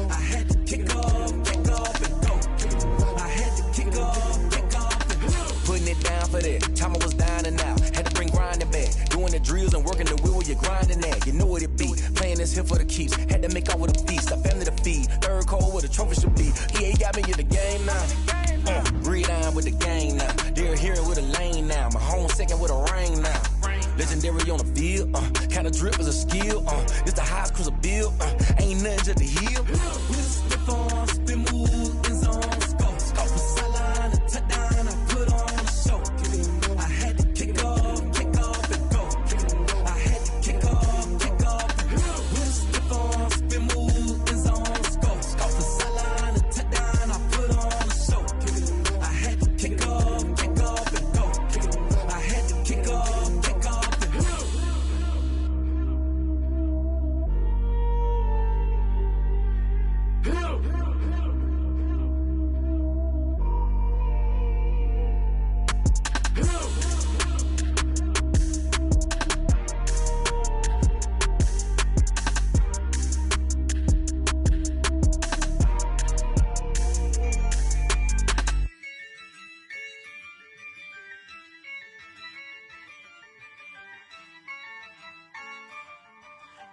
I had to kick off and go. I had to kick off and go. Putting it down for that. Time I was down and out. Had to bring grinding back. Doing the drills and working the wheel where you're grinding at. You know what it be. Playing this here for the keeps. Had to make out with a feast. A family to feed. Third cold where the trophy should be. EA got me in the game now. Breed on with the gang now. They're here with a lane now. My home second with a ring now. Legendary on the field. Kinda drip is a skill. It's the highest cruiser bill. Ain't nothing just to heal. We'll slip on, spin move, in zone, scope. Scope for sideline, a touchdown, I put on a show. I had to kick off and go. I had to kick off and go. We'll slip on, spin move, in zone, scope. Scope for sideline, a touchdown, I put on a show. I had to kick off and go. I had to kick off and go.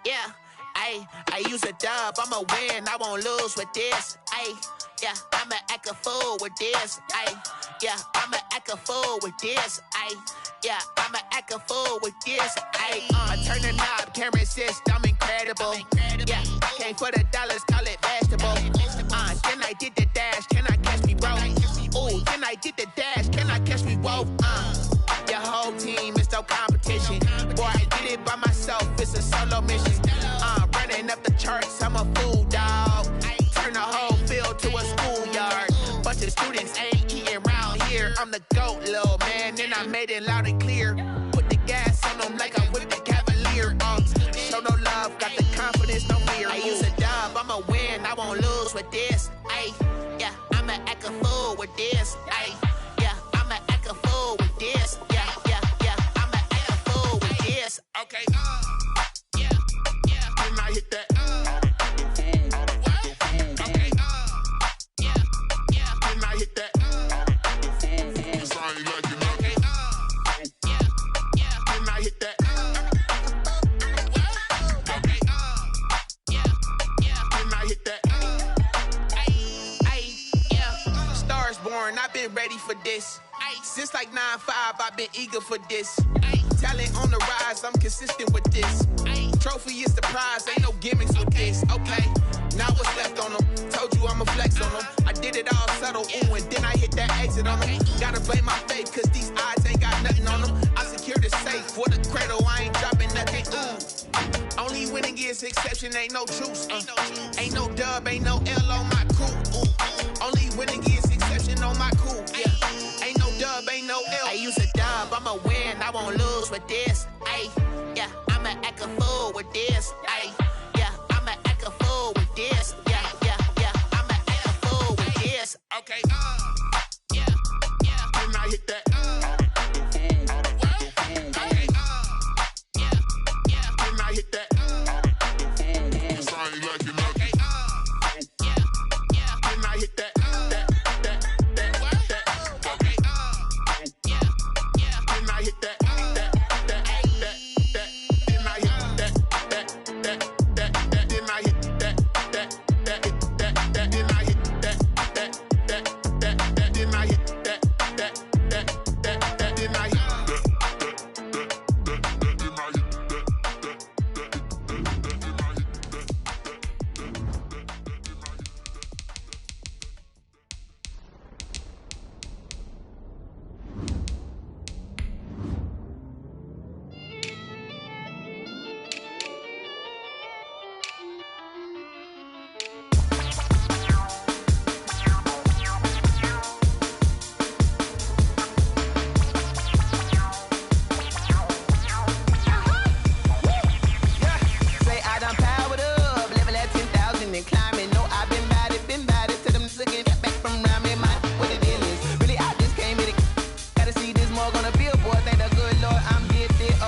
Yeah, I use a dub, I'ma win, I won't lose with this. Yeah, I'ma act a fool with this. Yeah, I'ma act a fool with this. Yeah, I'ma act a fool with this. I turn the knob, camera assist, I'm incredible. Yeah, came for the dollars, call it vegetable. Then I did the dash, can I catch me, bro? Ooh, then I did the dash, can I catch me, whoa? Your whole team is no competition. Boy, I did it by myself, it's a solo mission. Running up the charts, I'm a fool, dog. Turn the whole field to a schoolyard. Bunch of students ain't eating round here. I'm the GOAT, little man, and I made it loud and clear. Put the gas on them like I'm with the Cavalier. Show no love, got the confidence, no fear. I use a dub, I'ma win, I won't lose with this. Yeah, I'ma act a fool with this. Yeah, I'ma act a fool with this. Yeah, I'ma act a fool with this. Okay, yeah, when I hit that. Okay, yeah, when I hit that. When I hit that. Okay, yeah, when I hit that. Yeah, stars born, I've been ready for this. Since like 9-5, I've been eager for this. Talent on the rise, I'm consistent with this. Trophy is the prize, ain't no gimmicks with this. Okay, now what's left on them? Told you I'ma flex on them. I did it all subtle, ooh, and then I hit that exit on them. Gotta blame my faith, cause these eyes ain't got nothing on them. I secured the safe for the cradle, I ain't dropping nothing, ooh. Only winning is exception, ain't no truce. Ain't no dub, ain't no L on my crew. Ooh. Only winning is exception on my crew. Yeah. Ain't no dub, ain't no L. I use a dub, I'ma win, I won't lose with this. Yeah, I'ma act a fool with this. Yeah, I'ma act a fool with this. Yeah, I'ma act a fool with this. Okay, yeah, when I hit that. Okay, yeah, when I hit that. I ain't like it, okay, yeah, when I hit that.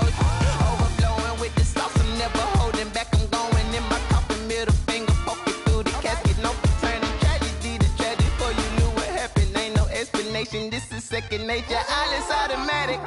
Overflowing with the sauce, I'm never holding back. I'm going in my coffin, middle finger, poke it through. second nature, all is automatic.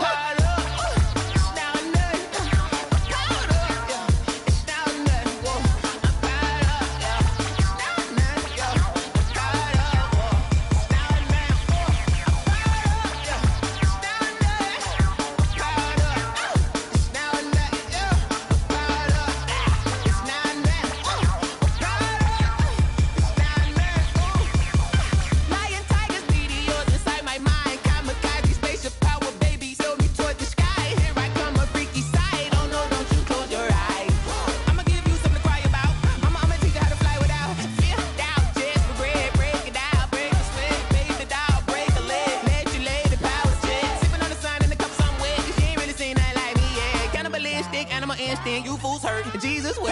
You fools hurt. Jesus will.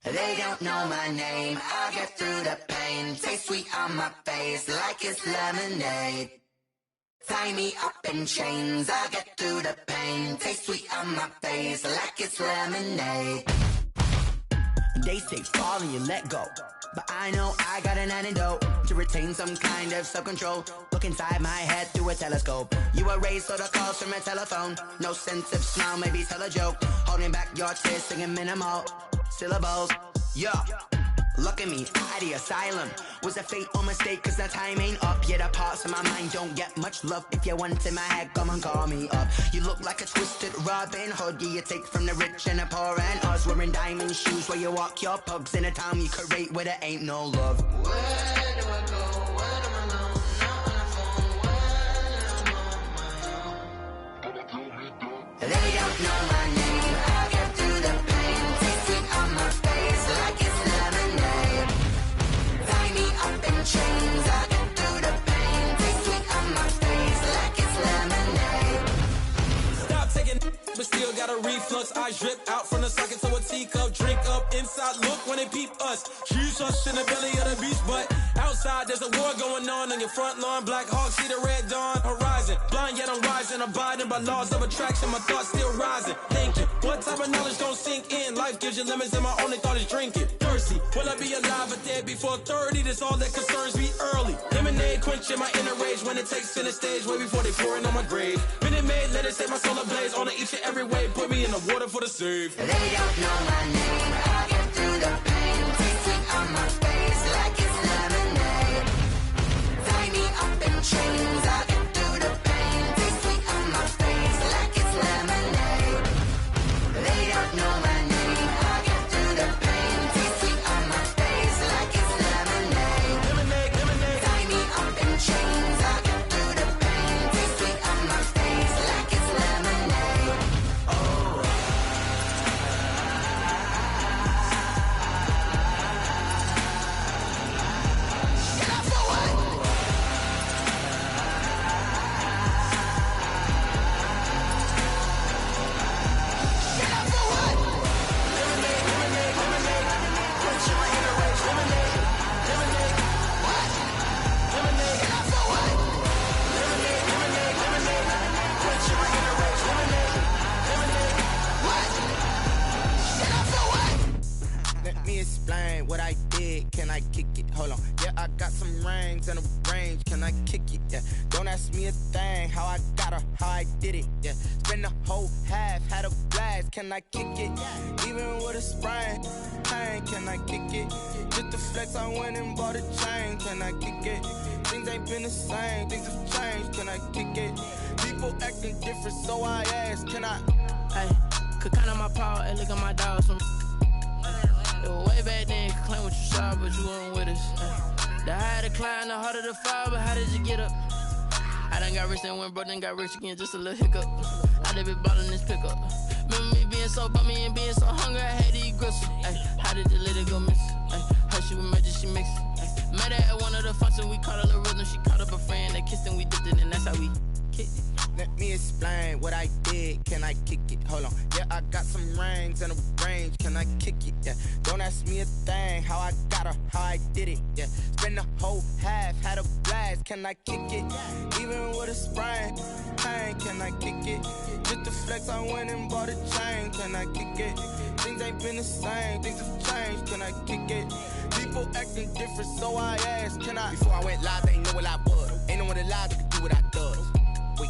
They don't know my name, I'll get through the pain. Taste sweet on my face like it's lemonade. Tie me up in chains, I'll get through the pain. Taste sweet on my face like it's lemonade. They say fall and you let go, but I know I got an antidote to retain some kind of self-control. Look inside my head through a telescope. You erase all the calls from a telephone. No sense of smile, maybe tell a joke. Holding back your tears, singing minimal syllables. Yeah, look at me, out the asylum. Was a fate or mistake, cause the time ain't up. Yet the parts of my mind don't get much love. If you want in my head, come and call me up. You look like a twisted Robin Hood. Yeah, you take from the rich and the poor and us. Wearing diamond shoes where you walk your pugs. In a town you create where there ain't no love. Where do I go? Where do I go? Not on the phone when I'm on my own. They don't know my name, I'll get through the pain. Taste sweet on my face like it's lemonade. Tie me up in chains, I'll get through the pain. Taste sweet on my face like it's lemonade. Stop taking but still got a reflux. Eyes drip out from the socket to a teacup. Drink up inside, look when they peep us. Shoes us in the belly of the beach, but outside there's a war going on your front lawn. Black Hawk see the red dawn horizon. Blind yet I'm rising, abiding by laws of attraction. My thoughts still rising. Thinking, what type of knowledge gon' sink in? Life gives you lemons and my only thought is drinking. Thirsty, will I be alive or dead before 30? That's all that concerns me early. Lemonade quenching my inner rage when it takes center stage way before they pour it on my grave. Minute Maid, let it set my soul ablaze on each and every way. Put me in the water for the save. They don't know my name, I'll get through the pain. Taste sweet on my face like it's lemonade. Tie me up in chains, I'll get through the pain. Taste sweet on my face like it's lemonade. They don't know my name, I'll get through the pain. Taste sweet on my face like it's lemonade. Lemonade, lemonade. Tie me up in chains, I'll get through the pain. Taste sweet on my face like it's lemonade. Oh. explain what I did, can I kick it? Hold on, yeah, I got some rings and a range, can I kick it? Yeah, don't ask me a thing, how I got her, how I did it. Yeah, spend the whole half, had a blast, can I kick it? Even with a sprain, pain, can I kick it? Just the flex, I went and bought a chain, can I kick it? Things ain't been the same, things have changed, can I kick it? People acting different, so I ask, can I? Hey, could count on my power, and look at my dogs. Way back then, you could claim what you saw, but you weren't with us. The higher the climb, the harder the fall, but how did you get up? I done got rich, then went broke, then got rich again, just a little hiccup. I done been ballin' this pickup. Remember me being so bummy and being so hungry, I had to eat gristle. Ay, how did you let it go miss? Ay, how she was magic, she mixed. Met her at one of the functions, we caught a little rhythm, she caught up a friend, they kissed and we dipped it, and that's how we kicked it. Let me explain what I did, can I kick it? Hold on, yeah, I got some rings and a range, can I kick it? Yeah, don't ask me a thing, how I got her, how I did it. Yeah, spend the whole half, had a blast, can I kick it? Even with a sprain, pain, can I kick it? Just the flex, I went and bought a chain, can I kick it? Things ain't been the same, things have changed, can I kick it? People acting different, so I asked, can I? Before I went live, they ain't know what I was. Ain't no one alive that could do what I does. Wait.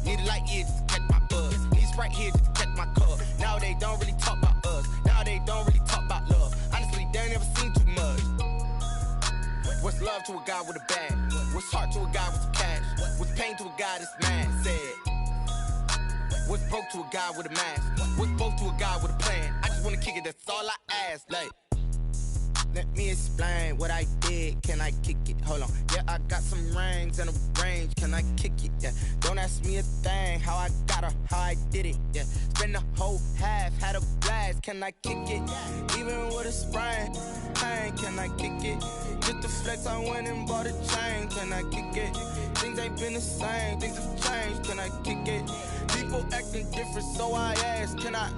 Need a light year just to catch my buzz. Need Sprite here just to catch my cup. Now they don't really talk about us. Now they don't really talk about love. Honestly, they ain't never seen too much. What's love to a guy with a bag? What's heart to a guy with some cash? What's pain to a guy that's mad? Said. What's broke to a guy with a mask? What's both to a guy with a plan? I just wanna kick it, that's all I ask. Like, let me explain what I did, can I kick it? Hold on, yeah, I got some rings and a range, can I kick it? Yeah, don't ask me a thing, how I got her, how I did it. Yeah, spend the whole half, had a blast, can I kick it? Even with a sprain, pain, can I kick it? Just the flex, I went and bought a chain, can I kick it? Things ain't been the same, things have changed, can I kick it? People acting different, so I ask, can I?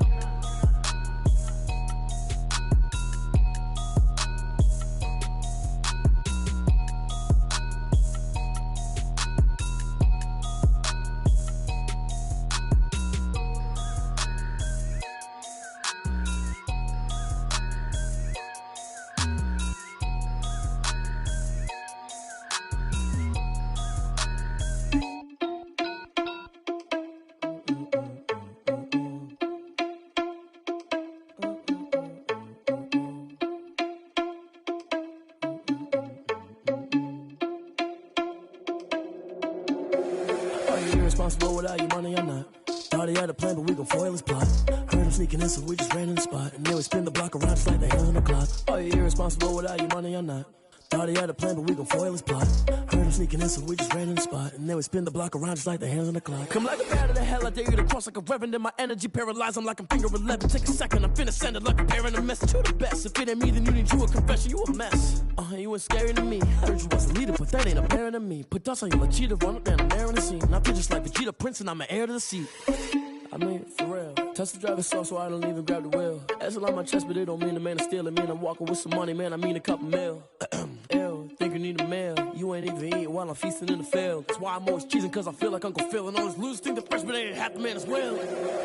Responsible without your money, I'm not. Thought he had a plan, but we gon' foil his plot. Heard him sneaking in, so we just ran in the spot. And then we spin the block around just like the hands on the clock. Oh, you're irresponsible without your money, I'm not. Thought he had a plan, but we gon' foil his plot. Heard him sneaking in, so we just ran in the spot. And then we spin the block around just like the hands on the clock. Come like a bat of the hell, I dare you to cross like a reverend. In my energy paralyzed, I'm like I'm finger 11. Take a second, I'm finna send it like a parent a message to the best. If it ain't me, then you need you a confession, you a mess. You ain't scary to me. Heard you was a leader, but that ain't apparent to me. Put dust on you like Cheetah, run up down, I'm there in the scene. I feel just like Vegeta Prince, and I'm an heir to the seat. I mean, for real. Touch the driver's soft, so I don't even grab the wheel. That's a lot on my chest, but it don't mean the man is stealing. Mean I'm walking with some money, man, I mean a couple mil. Ew, think you need a meal. You ain't even eating while I'm feasting in the field. That's why I'm always cheesing, cause I feel like Uncle Phil. And all this losers think the freshman ain't half the man as well.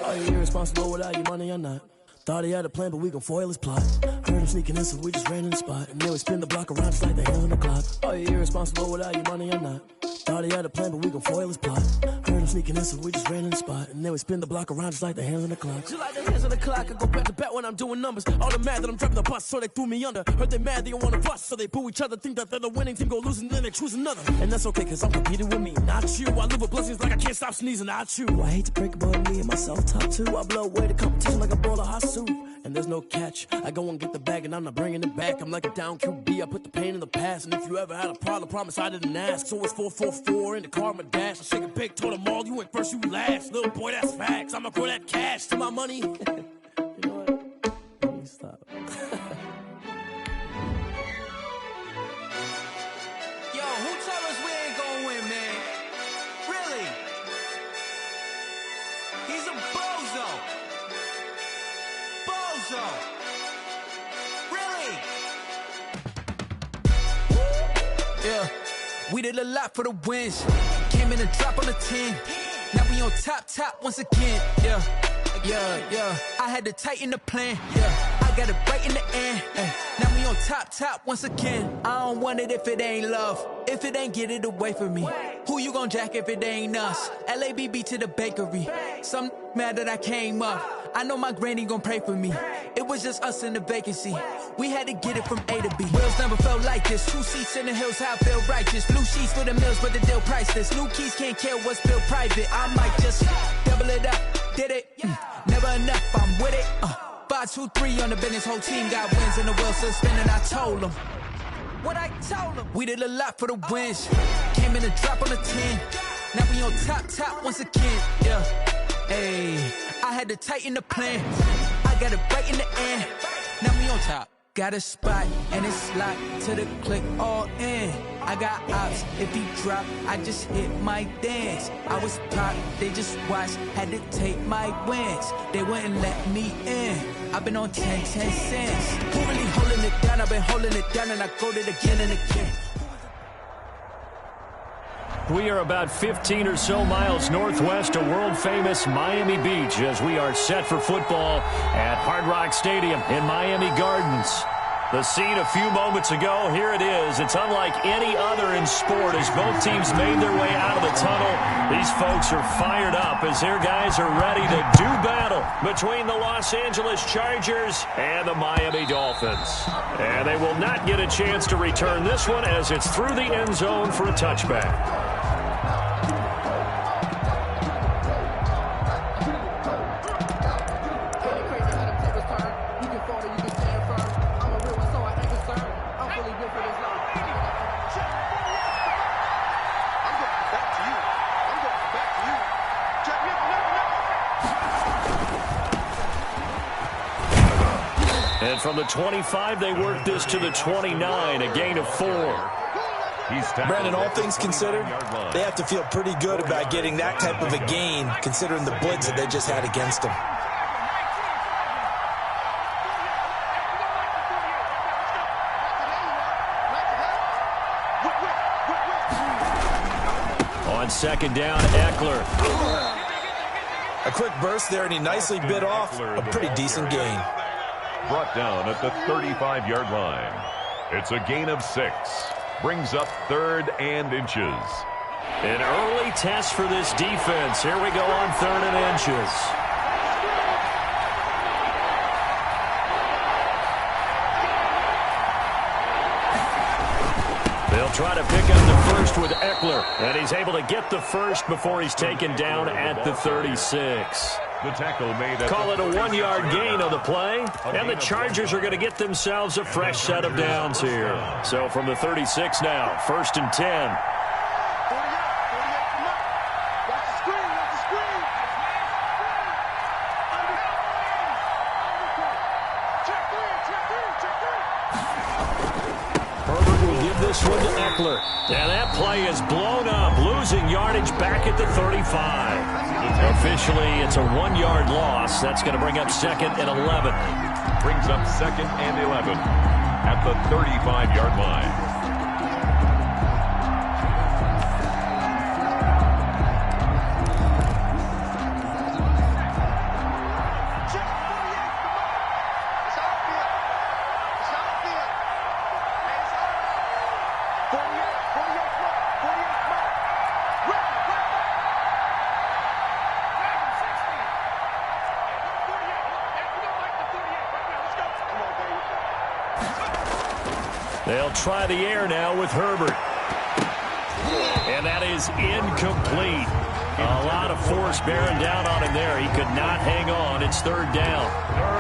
Oh, you're irresponsible without your money, I'm not. Thought he had a plan, but we gon' foil his plot. Heard him sneaking in, so we just ran in the spot. And then we spin the block around just like the hands on the clock. Oh, you're irresponsible without your money, I'm not. Thought he had a plan, but we gon' foil his plot. Heard him sneaking in, so we just ran in the spot. And then we spin the block around just like the hands on the clock. Just like the hands on the clock, I go back to back when I'm doing numbers. All the mad that I'm driving the bus, so they threw me under. Heard they mad, they don't wanna bust, so they boo each other. Think that they're the winning team, go losing, then they choose another. And that's okay, cause I'm competing with me, not you. I live with blessings like I can't stop sneezing, not you. I hate to break it, but me and myself top two. I blow away the competition like a bowl of hot soup. And there's no catch. I go and get the bag and I'm not bringing it back. I'm like a down QB, I put the pain in the past. And if you ever had a problem, promise I didn't ask. So it's 444 in the car, my dash. I shake a big, told them all, you went first, you last. Little boy, that's facts. I'ma grow that cash to my money. You know what? Let me stop. Yo, who told us we ain't gonna win, man? Really? He's a bozo. Bozo. Really? Yeah, we did a lot for the wins. Came in a drop on the 10. Now we on top once again. Yeah. I had to tighten the plan. Yeah. I I got it right in the end. Now we on top once again. I don't want it if it ain't love. If it ain't, get it away from me. Who you gon' jack if it ain't us? LABB to the bakery. Some mad that I came up. I know my granny gon' pray for me. It was just us in the vacancy. We had to get it from A to B. Wheels never felt like this. 2 seats in the hills, how I feel righteous. Blue sheets for the mills, but the deal priceless. New keys can't care what's built private. I might just double it up. Did it? Never enough, I'm with it. 5, 2, 3 on the business. Whole team got wins and the wheels still spinning. I told them what I told them. We did a lot for the wins. Came in a drop on the 10. Now we on top once again. Yeah. Hey, I had to tighten the plan. I got it right in the end. Now we on top. Got a spot and it's locked to the click all in. I got ops, if he drop, I just hit my dance. I was pop, they just watched, had to take my wins. They wouldn't let me in. I've been on 10 cents. Who really holding it down? I've been holding it down and I go it again and again. We are about 15 or so miles northwest of world-famous Miami Beach as we are set for football at Hard Rock Stadium in Miami Gardens. The scene a few moments ago, here it is. It's unlike any other in sport as both teams made their way out of the tunnel. These folks are fired up as their guys are ready to do battle between the Los Angeles Chargers and the Miami Dolphins. And they will not get a chance to return this one as it's through the end zone for a touchback. And from the 25, they work this to the 29, a gain of 4. Brandon, all things considered, they have to feel pretty good about getting that type of a gain, considering the blitz that they just had against them. On second down, Eckler. A quick burst there, and he nicely bit off a pretty decent gain. Brought down at the 35-yard line. It's a gain of 6. Brings up 3rd and inches. An early test for this defense. Here we go on 3rd and inches. They'll try to pick up the first with Eckler, and he's able to get the first before he's taken down at the 36. The tackle made at Call it a 1-yard gain on the play, and the Chargers are going to get themselves a fresh set of downs here. So from the 36 now, 1st and 10. Herbert will give this one to Eckler. And that play is blown up, losing yardage back at the 35. Officially, it's a 1-yard loss. That's going to bring up 2nd and 11. Brings up 2nd and 11 at the 35-yard line. They'll try the air now with Herbert. And that is incomplete. A lot of force bearing down on him there. He could not hang on. It's 3rd down.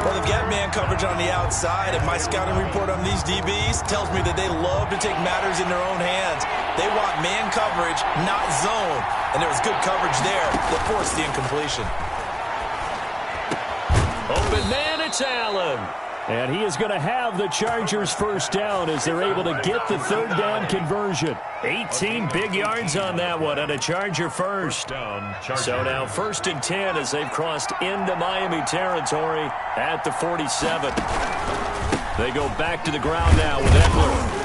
Well, they've got man coverage on the outside, and my scouting report on these DBs tells me that they love to take matters in their own hands. They want man coverage, not zone. And there was good coverage there that forced the incompletion. Open man, it's Allen. And he is going to have the Chargers first down as they're able to get the 3rd down conversion. 18 big yards on that one and a Charger first. So now 1st and 10 as they've crossed into Miami territory at the 47. They go back to the ground now with Eckler.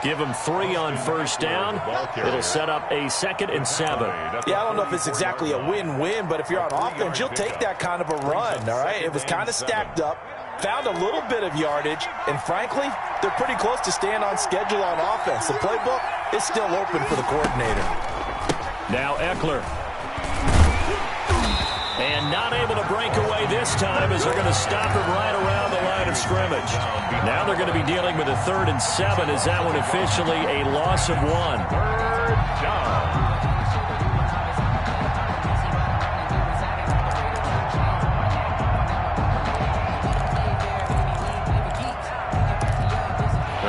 Give them 3 on 1st down. It'll set up a 2nd and 7. Yeah, I don't know if it's exactly a win-win, but if you're on offense, you'll take that kind of a run, all right? It was kind of stacked up. found a little bit of yardage, and frankly, they're pretty close to staying on schedule on offense. The playbook is still open for the coordinator. Now Eckler. And not able to break away this time as they're going to stop him right around the line of scrimmage. Now they're going to be dealing with a 3rd and 7. Is that one officially a loss of 1? 3rd down.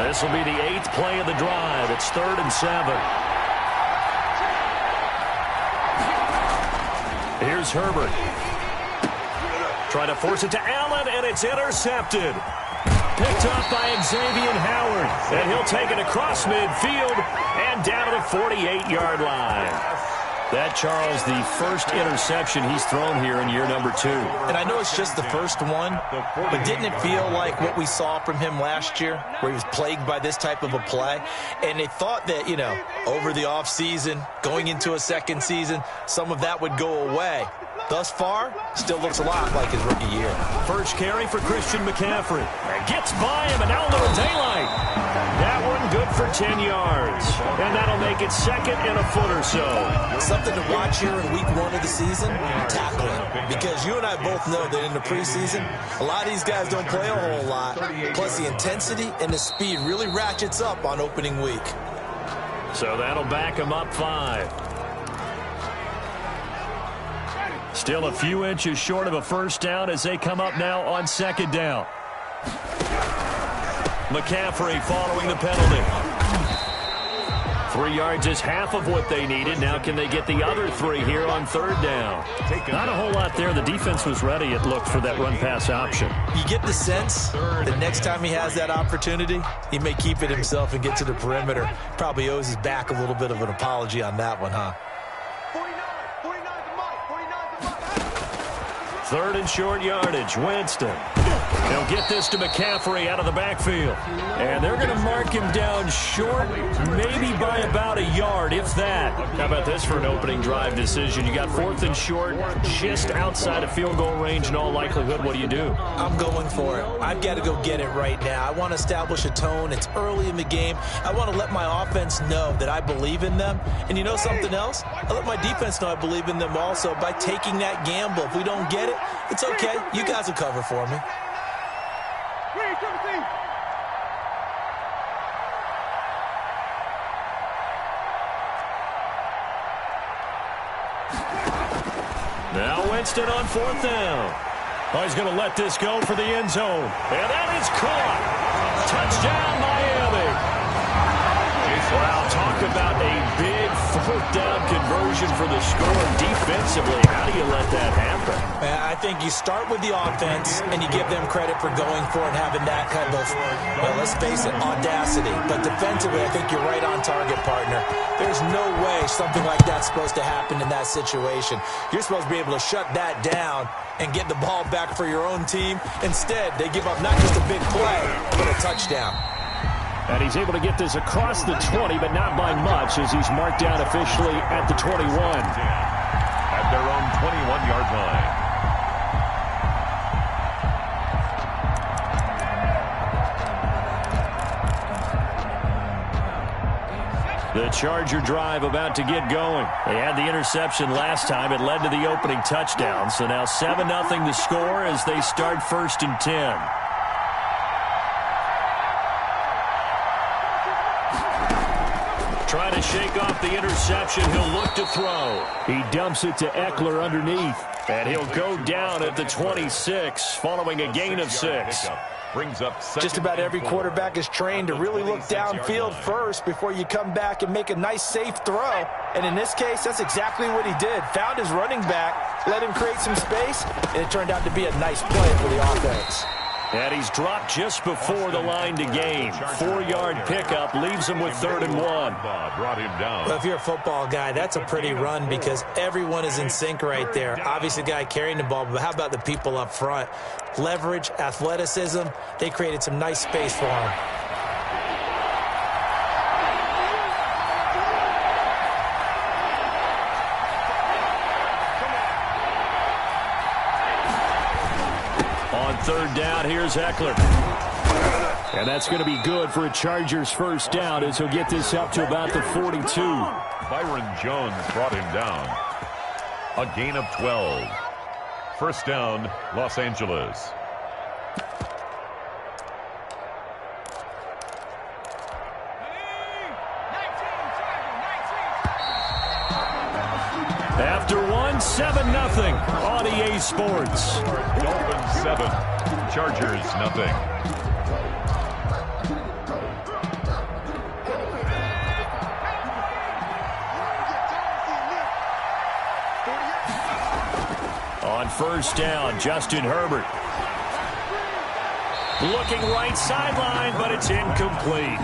This will be the 8th play of the drive. It's 3rd and 7. Here's Herbert. Trying to force it to Allen, and it's intercepted. Picked up by Xavier Howard. And he'll take it across midfield and down to the 48-yard line. That, Charles, the first interception he's thrown here in year number 2. And I know it's just the first one, but didn't it feel like what we saw from him last year, where he was plagued by this type of a play? And they thought that, over the offseason, going into a second season, some of that would go away. Thus far, still looks a lot like his rookie year. First carry for Christian McCaffrey. Gets by him, and now a little daylight. That one good for 10 yards. And that'll make it 2nd and a foot or so. Something to watch here in week 1 of the season, tackling. Because you and I both know that in the preseason, a lot of these guys don't play a whole lot. Plus the intensity and the speed really ratchets up on opening week. So that'll back him up 5. Still a few inches short of a first down as they come up now on 2nd down. McCaffrey following the penalty. 3 yards is half of what they needed. Now can they get the other 3 here on 3rd down? Not a whole lot there. The defense was ready, it looked, for that run-pass option. You get the sense that next time he has that opportunity, he may keep it himself and get to the perimeter. Probably owes his back a little bit of an apology on that one, huh? 3rd and short yardage. Winston. He'll get this to McCaffrey out of the backfield. And they're going to mark him down short, maybe by about a yard, if that. How about this for an opening drive decision? You got 4th and short, just outside of field goal range in all likelihood. What do you do? I'm going for it. I've got to go get it right now. I want to establish a tone. It's early in the game. I want to let my offense know that I believe in them. And you know something else? I let my defense know I believe in them also by taking that gamble. If we don't get it, it's okay. You guys will cover for me. Now Winston on 4th down. Oh, he's going to let this go for the end zone. And that is caught. Touchdown, Miami. Wow, talk about a big 4th down conversion for the score. Defensively, how do you let that happen? I think you start with the offense and you give them credit for going for it and having that kind of, well, let's face it, audacity. But defensively, I think you're right on target, partner. There's no way something like that's supposed to happen in that situation. You're supposed to be able to shut that down and get the ball back for your own team. Instead, they give up not just a big play, but a touchdown. And he's able to get this across the 20, but not by much, as he's marked down officially at the 21. At their own 21-yard line. The Charger drive about to get going. They had the interception last time. It led to the opening touchdown. So now 7-0 the score as they start 1st and 10. Trying to shake off the interception. He'll look to throw. He dumps it to Eckler underneath. And he'll go down at the 26 following a gain of 6. Brings up just about every quarterback is trained to really look downfield first before you come back and make a nice, safe throw. And in this case, that's exactly what he did. Found his running back, let him create some space, and it turned out to be a nice play for the offense. And he's dropped just before the line to gain. 4-yard pickup leaves him with 3rd and 1. Brought him down. Well, if you're a football guy, that's a pretty run because everyone is in sync right there. Obviously, the guy carrying the ball, but how about the people up front? Leverage, athleticism, they created some nice space for him. third down. Here's Eckler. And that's going to be good for a Chargers first down as he'll get this up to about the 42. Byron Jones brought him down. A gain of 12. First down, Los Angeles. After 7-0 on EA Sports. Dolphins 7, Chargers nothing. On first down, Justin Herbert. Looking right sideline, but it's incomplete.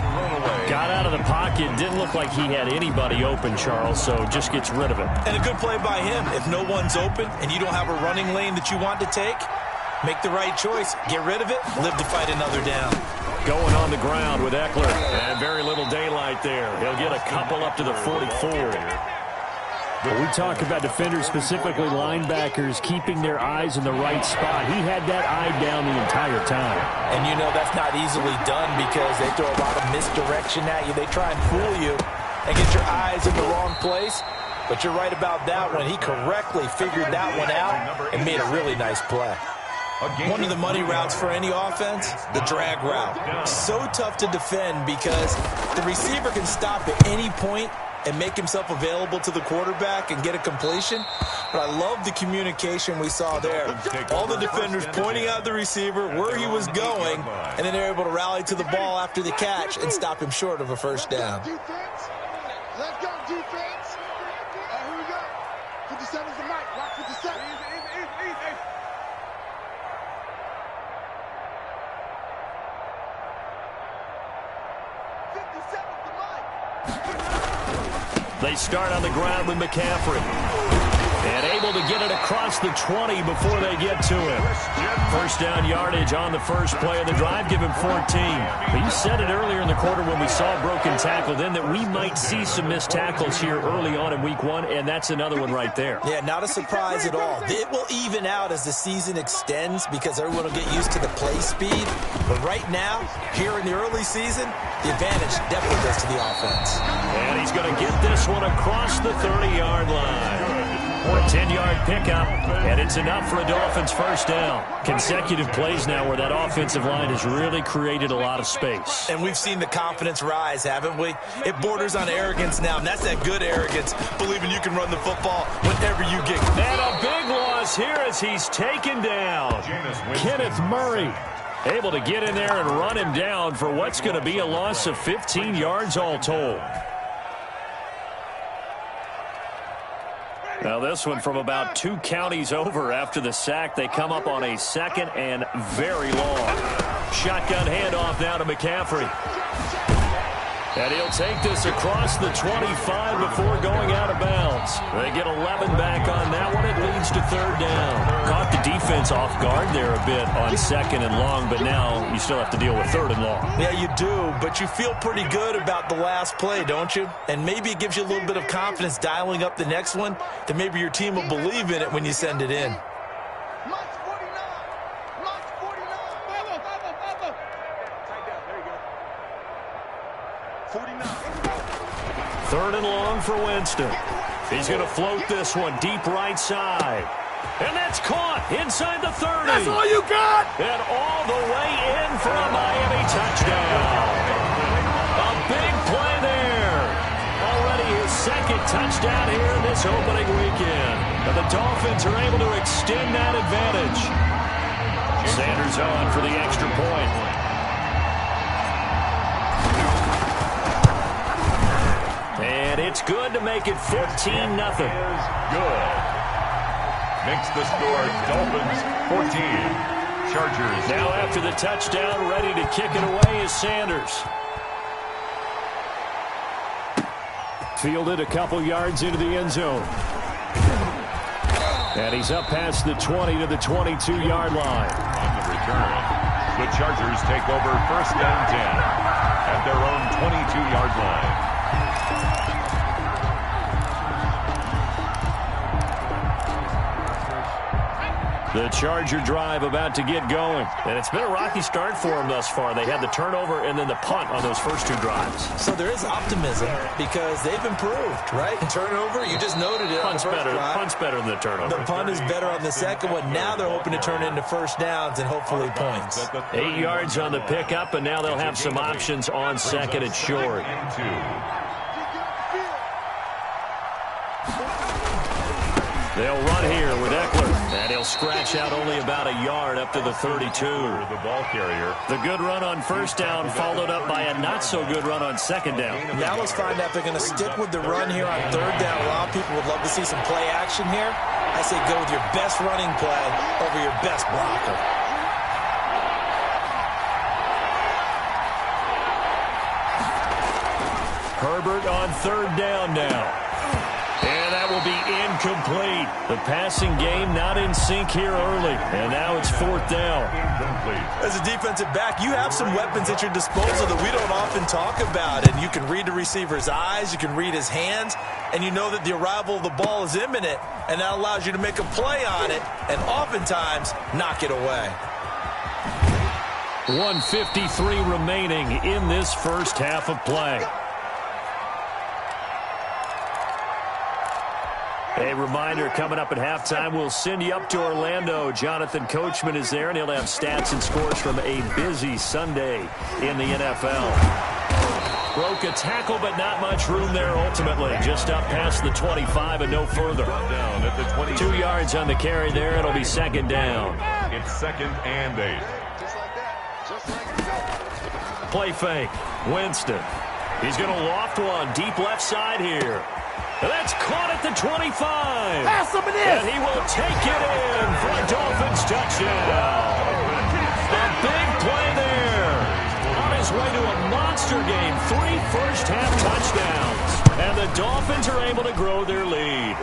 Got out of the pocket. Didn't look like he had anybody open, Charles, so just gets rid of it. And a good play by him. If no one's open and you don't have a running lane that you want to take, make the right choice. Get rid of it. Live to fight another down. Going on the ground with Eckler. And very little daylight there. He'll get a couple up to the 44. When we talk about defenders, specifically linebackers, keeping their eyes in the right spot, he had that eye down the entire time. And you know that's not easily done because they throw a lot of misdirection at you. They try and fool you and get your eyes in the wrong place. But you're right about that one. He correctly figured that one out and made a really nice play. One of the money routes for any offense, the drag route. So tough to defend because the receiver can stop at any point and make himself available to the quarterback and get a completion. But I love the communication we saw there. All the defenders pointing out the receiver, where he was going, and then they're able to rally to the ball after the catch and stop him short of a first down. Let's go, defense. Here we go. 57's the mic. Rock 57. Easy. 57's the mic. They start on the ground with McCaffrey. And able to get it across the 20 before they get to him. First down yardage on the first play of the drive. Give him 14. But you said it earlier in the quarter when we saw a broken tackle then that we might see some missed tackles here early on in week 1, and that's another one right there. Yeah, not a surprise at all. It will even out as the season extends because everyone will get used to the play speed. But right now, here in the early season, the advantage definitely goes to the offense. And he's going to get this one across the 30-yard line. For a 10-yard pickup, and it's enough for a Dolphins first down. Consecutive plays now where that offensive line has really created a lot of space. And we've seen the confidence rise, haven't we? It borders on arrogance now, and that's that good arrogance, believing you can run the football whenever you get. And a big loss here as he's taken down. Kenneth Murray able to get in there and run him down for what's going to be a loss of 15 yards all told. Now this one from about 2 counties over after the sack. They come up on a second and very long. Shotgun handoff now to McCaffrey. And he'll take this across the 25 before going out of bounds. They get 11 back on that one. It leads to third down. Caught the defense off guard there a bit on second and long, but now you still have to deal with third and long. Yeah, you do, but you feel pretty good about the last play, don't you? And maybe it gives you a little bit of confidence dialing up the next one that maybe your team will believe in it when you send it in. Third and long for Winston. He's going to float this one deep right side. And that's caught inside the 30. That's all you got. And all the way in for a Miami touchdown. A big play there. Already his second touchdown here in this opening weekend. And the Dolphins are able to extend that advantage. Sanders on for the extra point. And it's good to make it 14-0. Good. Makes the score Dolphins 14. Chargers. Now after the touchdown, ready to kick it away is Sanders. Fielded a couple yards into the end zone. And he's up past the 20 to the 22-yard line. On the return, the Chargers take over first and 10 at their own 22-yard line. The Charger drive about to get going. And it's been a rocky start for them thus far. They had the turnover and then the punt on those first 2 drives. So there is optimism because they've improved, right? Turnover, you just noted it. Punt's better than the turnover. The punt is better on the second one. Now they're hoping to turn it into first downs and hopefully points. 8 yards on the pickup, and now they'll have some options on second and short. They'll run here with Eckler, and he'll scratch out only about a yard up to the 32. The ball carrier. The good run on first down followed up by a not-so-good run on second down. Now let's find out if they're going to stick with the run here on third down. A lot of people would love to see some play action here. I say go with your best running play over your best blocker. Herbert on third down now. And that will be incomplete. The passing game not in sync here early. And now it's fourth down. As a defensive back, you have some weapons at your disposal that we don't often talk about. And you can read the receiver's eyes. You can read his hands. And you know that the arrival of the ball is imminent. And that allows you to make a play on it. And oftentimes, knock it away. 1:53 remaining in this first half of play. A reminder, coming up at halftime, we'll send you up to Orlando. Jonathan Coachman is there, and he'll have stats and scores from a busy Sunday in the NFL. Broke a tackle, but not much room there ultimately. Just up past the 25 and no further. 2 yards on the carry there. It'll be second down. It's 2nd and 8. Play fake. Winston. He's going to loft one deep left side here. And that's caught at the 25. Pass him it is. And he will take it in for a Dolphins touchdown. A big play there. On his way to a monster game. 3 first-half touchdowns. And the Dolphins are able to grow their lead.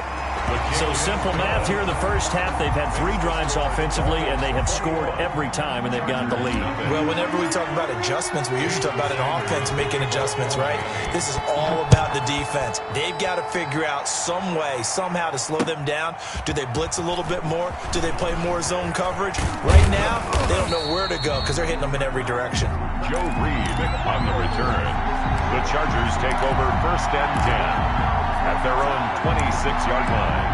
So simple math here in the first half. They've had 3 drives offensively, and they have scored every time, and they've gotten the lead. Well, whenever we talk about adjustments, we usually talk about an offense making adjustments, right? This is all about the defense. They've got to figure out some way, somehow to slow them down. Do they blitz a little bit more? Do they play more zone coverage? Right now, they don't know where to go because they're hitting them in every direction. Joe Reed on the return. The Chargers take over 1st and 10. At their own 26-yard line.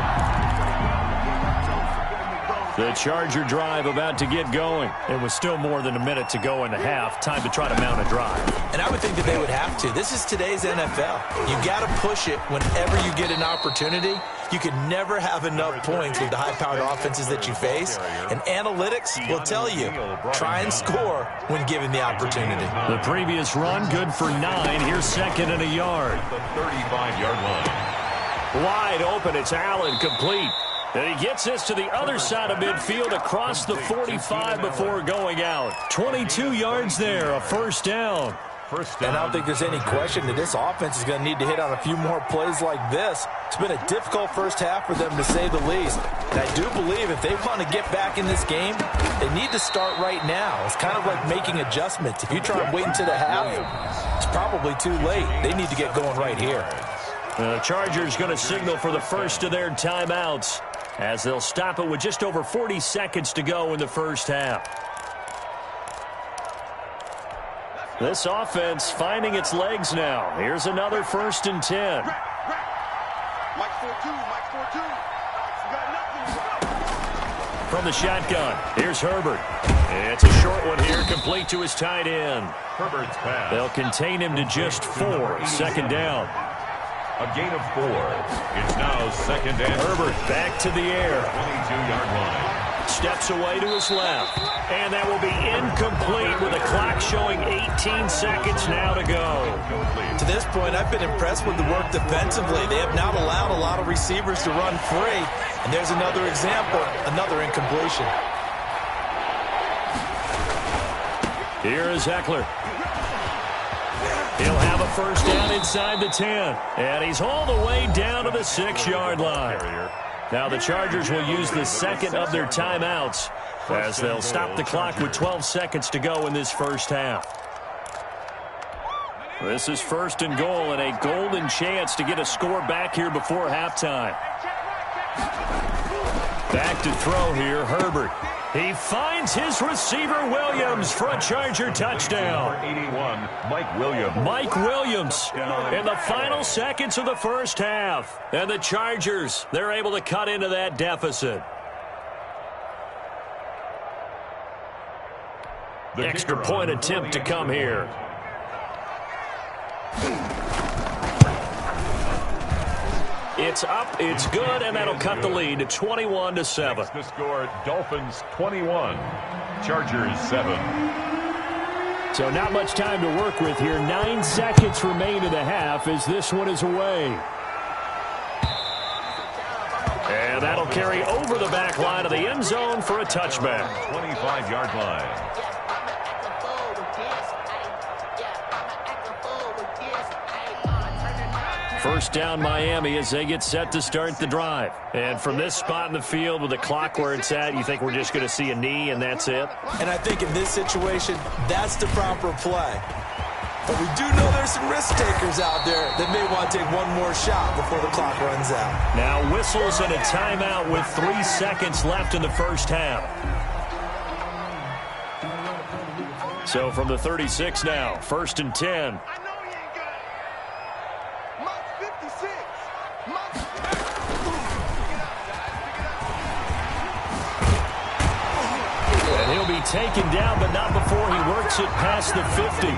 The Charger drive about to get going. It was still more than a minute to go in the half. Time to try to mount a drive. And I would think that they would have to. This is today's NFL. You got to push it whenever you get an opportunity. You can never have enough points with the high-powered offenses that you face. And analytics will tell you, try and score when given the opportunity. The previous run, good for 9. Here's 2nd and a yard. The 35-yard line. Wide open, it's Allen, complete. And he gets this to the other side of midfield across the 45 before going out. 22 yards there, a first down. And I don't think there's any question that this offense is going to need to hit on a few more plays like this. It's been a difficult first half for them, to say the least. And I do believe if they want to get back in this game, they need to start right now. It's kind of like making adjustments. If you try and wait until the half, it's probably too late. They need to get going right here. The Chargers going to signal for the first of their timeouts as they'll stop it with just over 40 seconds to go in the first half. This offense finding its legs now. Here's another 1st and 10. Mike 4-2, Mike 4-2. You got nothing. From the shotgun, here's Herbert. It's a short one here, complete to his tight end. Herbert's pass. They'll contain him to just 4. Second down. A gain of 4. It's now 2nd and Herbert back to the air. 22-yard line. Steps away to his left. And that will be incomplete with the clock showing 18 seconds now to go. To this point, I've been impressed with the work defensively. They have not allowed a lot of receivers to run free. And there's another example, another incompletion. Here is Eckler. He'll have a first down inside the 10. And he's all the way down to the 6-yard line. Now the Chargers will use the second of their timeouts as they'll stop the clock with 12 seconds to go in this first half. This is 1st and goal and a golden chance to get a score back here before halftime. Back to throw here, Herbert. He finds his receiver, Williams, for a Charger touchdown. 81, Mike Williams. Mike Williams in the final seconds of the first half. And the Chargers, they're able to cut into that deficit. Extra point attempt to come here. It's up, it's good, and that'll cut the lead to 21-7. Next to score, Dolphins 21, Chargers 7. So not much time to work with here. 9 seconds remain in the half as this one is away. And that'll carry over the back line of the end zone for a touchback. 25-yard line. First down Miami as they get set to start the drive. And from this spot in the field with the clock where it's at, you think we're just going to see a knee and that's it? And I think in this situation, that's the proper play. But we do know there's some risk takers out there that may want to take one more shot before the clock runs out. Now whistles and a timeout with 3 seconds left in the first half. So from the 36 now, 1st and 10. Taken down, but not before he works it past the 50.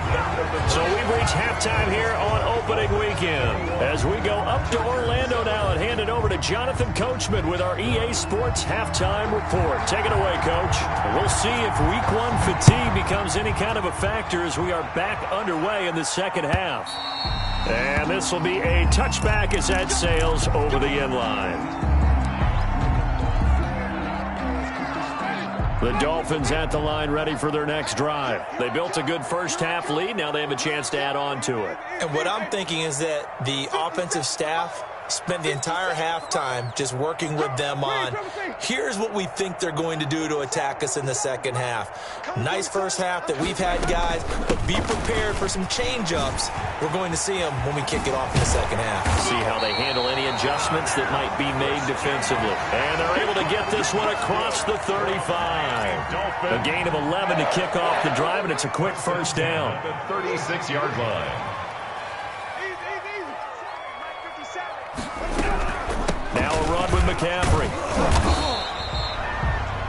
So we've reached halftime here on opening weekend. As we go up to Orlando now and hand it over to Jonathan Coachman with our EA Sports halftime report. Take it away, Coach. We'll see if Week 1 fatigue becomes any kind of a factor as we are back underway in the second half. And this will be a touchback as that sails over the end line. The Dolphins at the line ready for their next drive. They built a good first half lead. Now they have a chance to add on to it. And what I'm thinking is that the offensive staff spent the entire halftime just working with them on, here's what we think they're going to do to attack us in the second half. Nice first half that we've had, guys, but be prepared for some change-ups. We're going to see them when we kick it off in the second half. See how they handle any adjustments that might be made defensively. And they're able to get this one across the 35. A gain of 11 to kick off the drive, and it's a quick first down. The 36-yard line. Now a run with McCaffrey.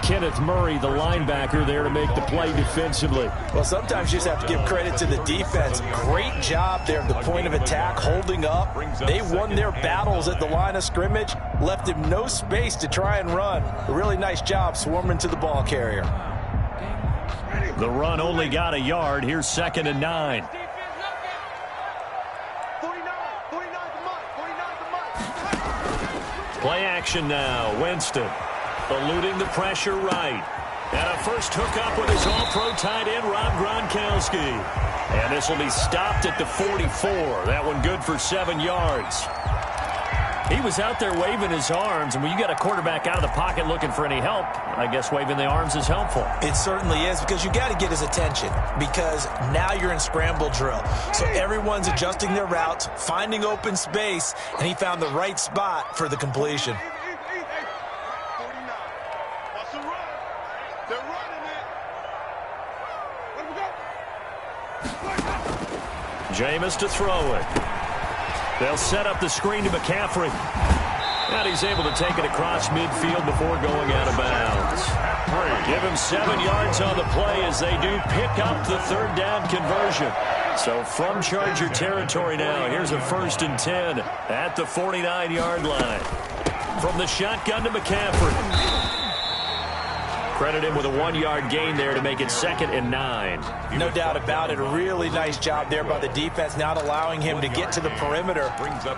Kenneth Murray, the linebacker, there to make the play defensively. Well, sometimes you just have to give credit to the defense. Great job there at the point of attack, holding up. They won their battles at the line of scrimmage, left him no space to try and run. A really nice job swarming to the ball carrier. The run only got a yard. Here's 2nd and 9. Play action now. Winston eluding the pressure right. And a first hookup with his all-pro tight end, Rob Gronkowski. And this will be stopped at the 44. That one good for 7 yards. He was out there waving his arms, and when you got a quarterback out of the pocket looking for any help, I guess waving the arms is helpful. It certainly is, because you got to get his attention, because now you're in scramble drill. So everyone's adjusting their routes, finding open space, and he found the right spot for the completion. Jameis to throw it. They'll set up the screen to McCaffrey. And he's able to take it across midfield before going out of bounds. Give him 7 yards on the play as they do pick up the 3rd down conversion. So from Charger territory now, here's a 1st and 10 at the 49-yard line. From the shotgun to McCaffrey. Credit him with a 1-yard gain there to make it 2nd and 9. No doubt about it. A really nice job there by the defense, not allowing him to get to the perimeter.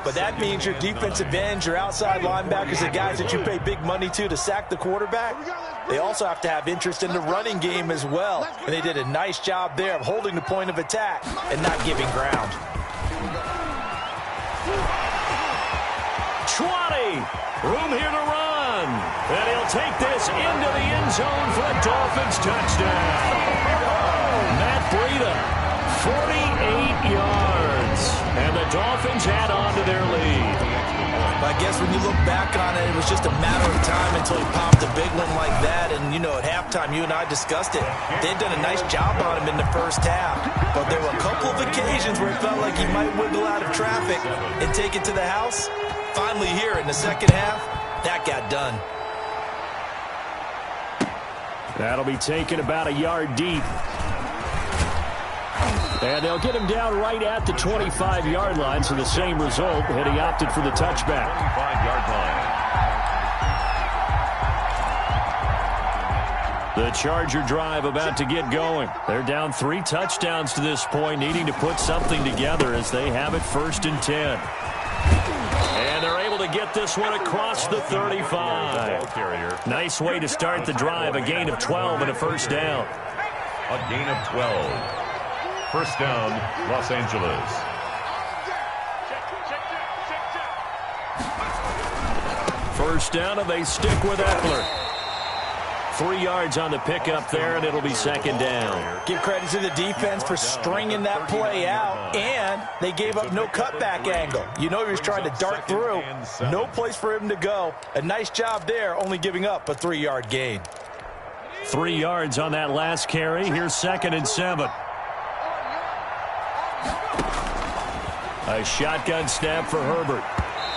But that means your defensive ends, your outside linebackers, the guys that you pay big money to sack the quarterback, they also have to have interest in the running game as well. And they did a nice job there of holding the point of attack and not giving ground. 20. Room here to run. And he'll take this into the end zone for a Dolphins touchdown. Matt Breida, 48 yards. And the Dolphins add on to their lead. I guess when you look back on it, it was just a matter of time until he popped a big one like that. And, you know, at halftime, you and I discussed it. They'd done a nice job on him in the first half. But there were a couple of occasions where it felt like he might wiggle out of traffic and take it to the house. Finally here in the second half, that got done. That'll be taken about a yard deep. And they'll get him down right at the 25-yard line, so the same result, and he opted for the touchback. 25-yard line. The Charger drive about to get going. They're down 3 touchdowns to this point, needing to put something together as they have it 1st and 10. And they're able to get this one across the 35. Nice way to start the drive, a gain of 12 and a first down. A gain of 12. First down, Los Angeles. First down, and they stick with Eckler. 3 yards on the pickup there, and it'll be second down. Give credit to the defense for stringing that play out, and they gave up no cutback angle. You know he was trying to dart through. No place for him to go. A nice job there, only giving up a 3-yard gain. 3 yards on that last carry. Here's 2nd and 7. A shotgun snap for Herbert.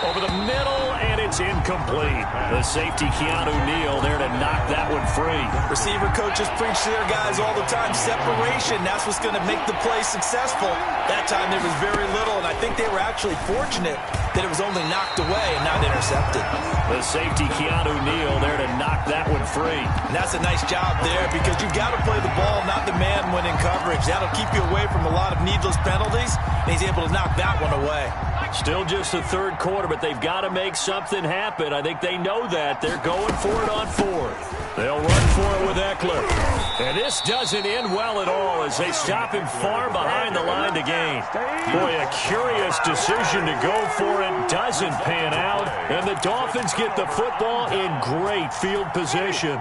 Over the middle, and it's incomplete. The safety, Keanu Neal, there to knock that one free. Receiver coaches preach to their guys all the time. Separation, that's what's going to make the play successful. That time there was very little, and I think they were actually fortunate that it was only knocked away and not intercepted. The safety, Keanu Neal, there to knock that one free. And that's a nice job there because you've got to play the ball, not the man when in coverage. That'll keep you away from a lot of needless penalties, and he's able to knock that one away. Still just the 3rd quarter, but they've got to make something happen. I think they know that. They're going for it on 4th. They'll run for it with Eckler. And this doesn't end well at all as they stop him far behind the line to gain. Boy, a curious decision to go for it. Doesn't pan out. And the Dolphins get the football in great field position.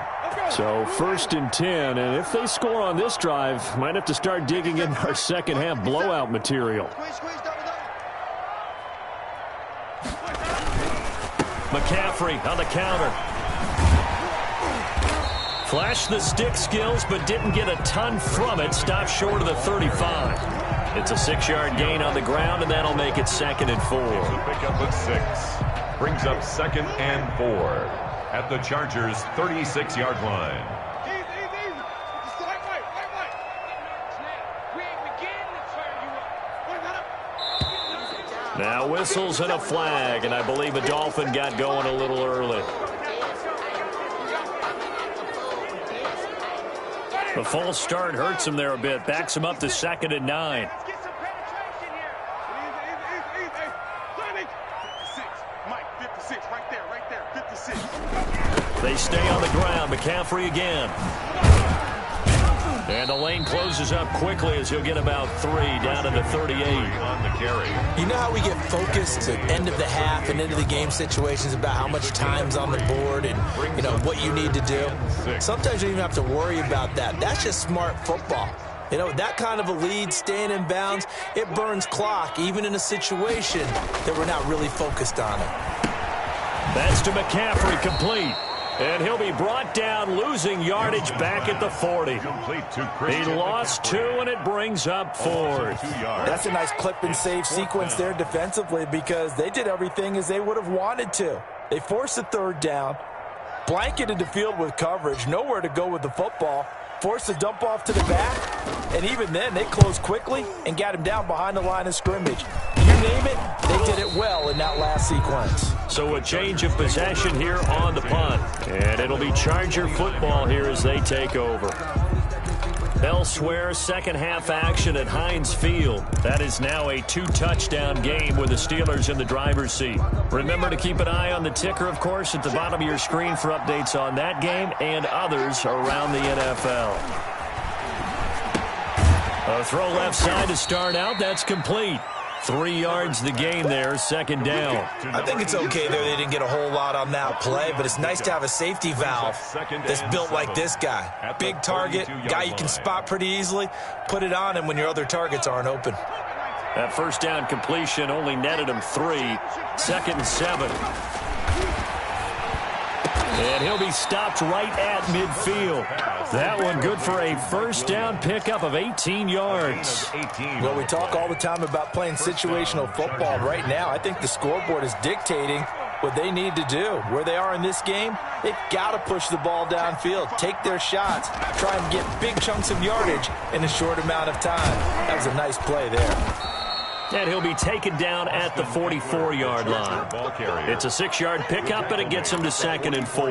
So 1st and 10, and if they score on this drive, might have to start digging in our second half blowout material. McCaffrey on the counter. Flashed the stick skills, but didn't get a ton from it. Stopped short of the 35. It's a 6-yard gain on the ground, and that'll make it 2nd and 4. Pick up at 6. Brings up 2nd and 4 at the Chargers' 36-yard line. Now whistles and a flag, and I believe a Dolphin got going a little early. The false start hurts him there a bit. Backs him up to 2nd and 9. They stay on the ground. McCaffrey again. And the lane closes up quickly as he'll get about 3 down to the 38. On the carry. You know how we get focused at end of the half and into the game situations about how much time's on the board and, you know, what you need to do? Sometimes you don't even have to worry about that. That's just smart football. You know, that kind of a lead, staying in bounds, it burns clock, even in a situation that we're not really focused on it. That's to McCaffrey, complete. And he'll be brought down, losing yardage back at the 40. He lost 2, and it brings up 4th. That's a nice clip and save sequence there defensively because they did everything as they would have wanted to. They forced a 3rd down, blanketed the field with coverage, nowhere to go with the football, forced a dump off to the back, and even then they closed quickly and got him down behind the line of scrimmage. You name it, they did it well in that last sequence. So a change of possession here on the punt. And it'll be Charger football here as they take over. Elsewhere, second half action at Heinz Field. That is now a 2-touchdown game with the Steelers in the driver's seat. Remember to keep an eye on the ticker, of course, at the bottom of your screen for updates on that game and others around the NFL. A throw left side to start out. That's complete. 3 yards the gain there, 2nd down. I think it's okay there. They didn't get a whole lot on that play, but it's nice to have a safety valve that's built like this guy. Big target, guy you can spot pretty easily. Put it on him when your other targets aren't open. That first down completion only netted him 3. 2nd and 7. And he'll be stopped right at midfield. That one good for a first down pickup of 18 yards. Well, we talk all the time about playing situational football. Right now, I think the scoreboard is dictating what they need to do. Where they are in this game, they've got to push the ball downfield, take their shots, try and get big chunks of yardage in a short amount of time. That was a nice play there. And he'll be taken down at the 44-yard line. It's a 6-yard pickup, and it gets him to 2nd and 4.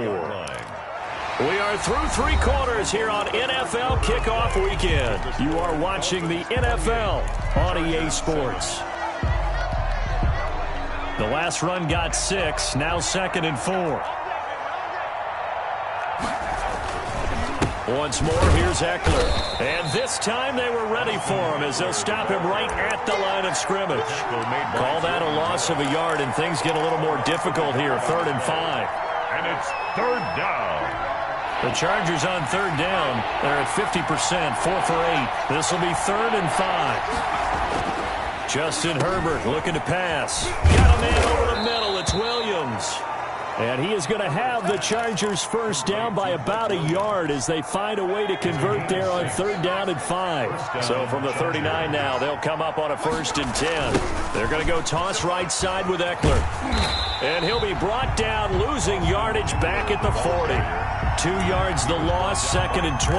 We are through 3 quarters here on NFL Kickoff Weekend. You are watching the NFL on EA Sports. The last run got 6, now 2nd and 4. Once more, here's Eckler. And this time they were ready for him as they'll stop him right at the line of scrimmage. Call that a loss of a yard, and things get a little more difficult here. 3rd and 5. And it's 3rd down. The Chargers on 3rd down. They're at 50%, 4 for 8. This will be 3rd and 5. Justin Herbert looking to pass. Got a man over the middle. It's Williams. And he is going to have the Chargers first down by about a yard as they find a way to convert there on 3rd down and 5. So from the 39 now, they'll come up on a 1st and 10. They're going to go toss right side with Eckler. And he'll be brought down, losing yardage back at the 40. 2 yards the loss, 2nd and 12.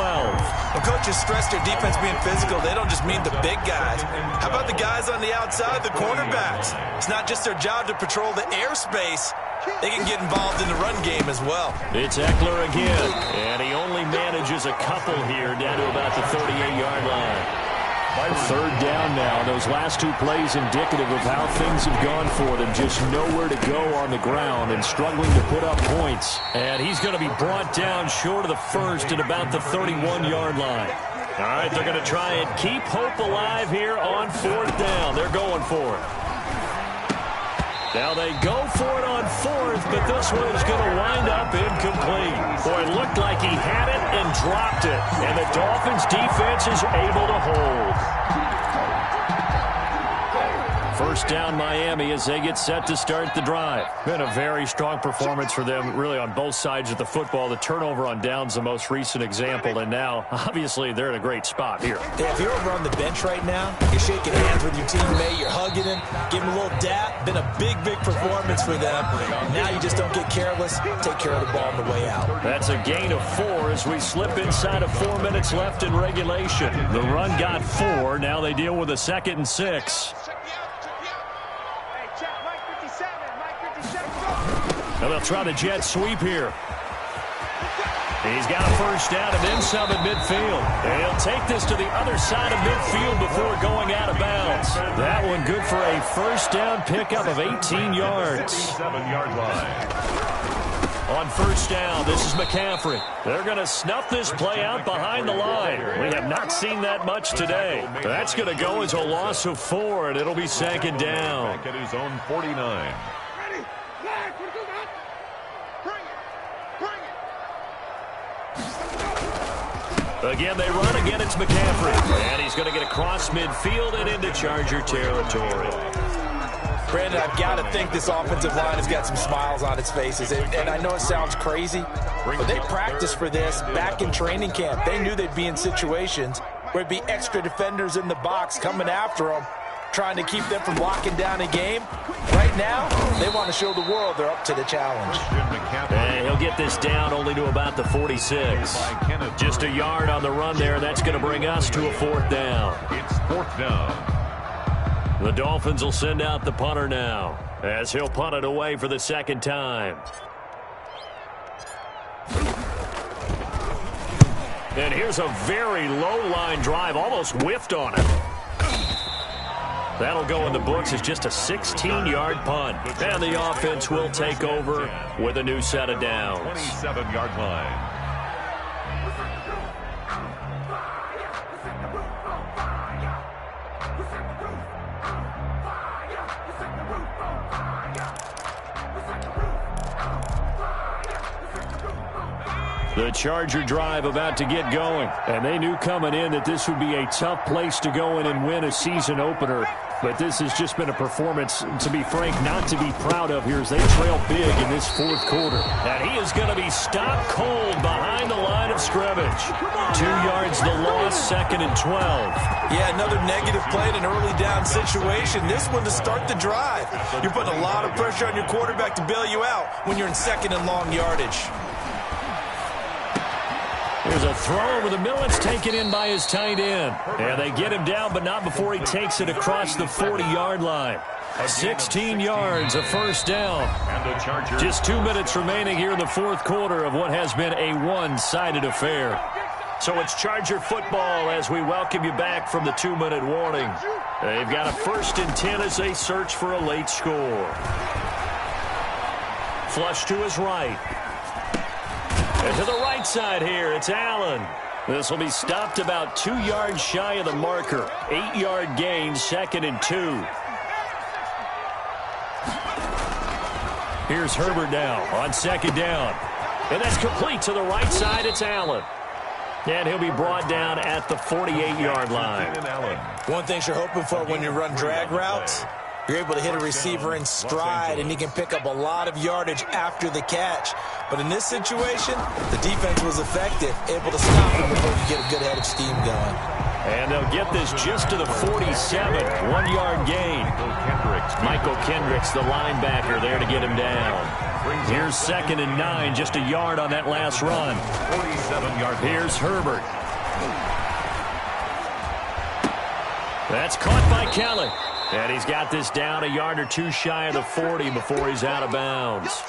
When coaches stress their defense being physical, they don't just mean the big guys. How about the guys on the outside, the cornerbacks? It's not just their job to patrol the airspace. They can get involved in the run game as well. It's Eckler again, and he only manages a couple here down to about the 38-yard line. 3rd down now. Those last 2 plays indicative of how things have gone for them. Just nowhere to go on the ground and struggling to put up points. And he's going to be brought down short of the 1st at about the 31-yard line. All right, they're going to try and keep hope alive here on 4th down. They're going for it. Now they go for it on 4th, but this one is going to wind up incomplete. Boy, it looked like he had it and dropped it, and the Dolphins defense is able to hold. First down Miami as they get set to start the drive. Been a very strong performance for them really on both sides of the football. The turnover on downs the most recent example, and now obviously they're in a great spot here. Yeah, if you're over on the bench right now, you're shaking hands with your teammate, you're hugging him, giving him a little dap. Been a big performance for them. Now you just don't get careless, take care of the ball on the way out. That's a gain of 4 as we slip inside of 4 minutes left in regulation. The run got 4. Now they deal with a 2nd and 6. Now they'll try the jet sweep here. He's got a first down and then some at midfield. And he'll take this to the other side of midfield before going out of bounds. That one good for a first down pickup of 18 yards. 7-yard line. On first down, this is McCaffrey. They're going to snuff this play out behind the line. We have not seen that much today. That's going to go as a loss of 4, and it'll be 2nd down. Back at his own 49. Again, they run. Again, it's McCaffrey. And he's going to get across midfield and into Charger territory. Brandon, I've got to think this offensive line has got some smiles on its faces. And I know it sounds crazy, but they practiced for this back in training camp. They knew they'd be in situations where it'd be extra defenders in the box coming after them, trying to keep them from locking down a game. Right now, they want to show the world they're up to the challenge. And he'll get this down only to about the 46. Just a yard on the run there. That's going to bring us to a 4th down. It's 4th down. The Dolphins will send out the punter now as he'll punt it away for the 2nd time. And here's a very low-line drive, almost whiffed on it. That'll go in the books as just a 16-yard punt. And the offense will take over with a new set of downs. 27-yard line. The Charger drive about to get going. And they knew coming in that this would be a tough place to go in and win a season opener. But this has just been a performance, to be frank, not to be proud of here as they trail big in this fourth quarter. And he is going to be stopped cold behind the line of scrimmage. 2 yards the loss, 2nd and 12. Yeah, another negative play in an early down situation. This one to start the drive. You're putting a lot of pressure on your quarterback to bail you out when you're in 2nd and long yardage. There's a throw over the middle. It's taken in by his tight end. And they get him down, but not before he takes it across the 40-yard line. 16 yards, a first down. Just 2 minutes remaining here in the fourth quarter of what has been a one-sided affair. So it's Charger football as we welcome you back from the 2-minute warning. They've got a 1st and 10 as they search for a late score. Flush to his right. And to the right side here, it's Allen. This will be stopped about 2 yards shy of the marker. 8-yard gain, 2nd and 2. Here's Herbert now on 2nd down. And that's complete to the right side. It's Allen. And he'll be brought down at the 48-yard line. One thing you're hoping for when you run drag routes, you're able to hit a receiver in stride, and he can pick up a lot of yardage after the catch. But in this situation, the defense was effective, able to stop him before you get a good head of steam going. And they'll get this just to the 47, 1-yard gain. Michael Kendricks, the linebacker, there to get him down. Here's 2nd and 9, just a yard on that last run. 47-yard. Here's Herbert. That's caught by Kelly. And he's got this down a yard or two shy of the 40 before he's out of bounds.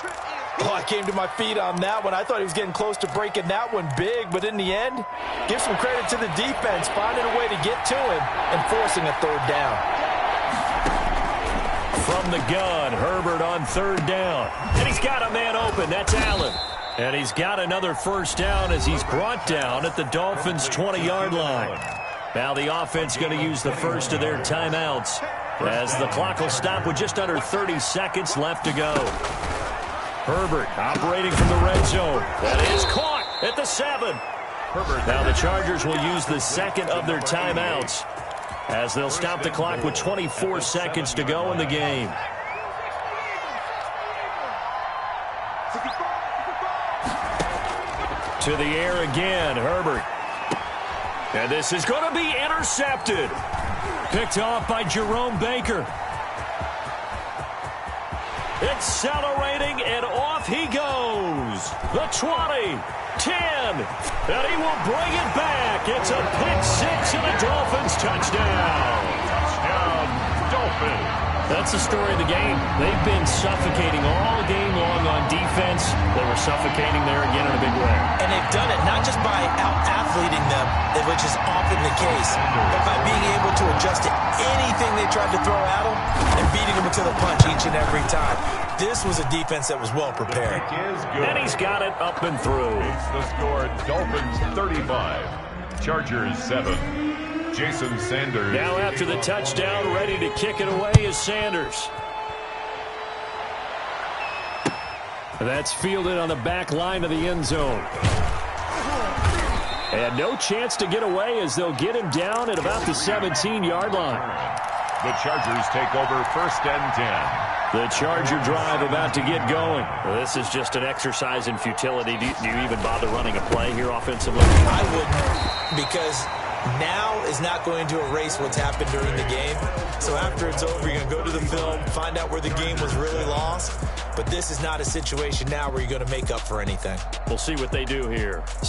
Oh, I came to my feet on that one. I thought he was getting close to breaking that one big, but in the end, give some credit to the defense, finding a way to get to him and forcing a 3rd down. From the gun, Herbert on 3rd down. And he's got a man open. That's Allen. And he's got another first down as he's brought down at the Dolphins' 20-yard line. Now the offense going to use the first of their timeouts as the clock will stop with just under 30 seconds left to go. Herbert operating from the red zone. That is caught at the 7. Now the Chargers will use the 2nd of their timeouts as they'll stop the clock with 24 seconds to go in the game. To the air again, Herbert. And this is going to be intercepted. Picked off by Jerome Baker. Accelerating, and off he goes. The 20, 10, and he will bring it back. It's a pick 6 and a Dolphins touchdown. Touchdown, Dolphins. That's the story of the game. They've been suffocating all game long on defense. They were suffocating there again in a big way. And they've done it not just by out-athleting them, which is often the case, but by being able to adjust to anything they tried to throw at them and beating them to the punch each and every time. This was a defense that was well prepared. And he's got it up and through. It's the score, Dolphins 35, Chargers 7. Jason Sanders. Now after the touchdown, ready to kick it away is Sanders. That's fielded on the back line of the end zone. And no chance to get away as they'll get him down at about the 17-yard line. The Chargers take over 1st and 10. The Charger drive about to get going. This is just an exercise in futility. Do you even bother running a play here offensively? I wouldn't, because now is not going to erase what's happened during the game. So after it's over, you're going to go to the film, find out where the game was really lost. But this is not a situation now where you're going to make up for anything. We'll see what they do here. So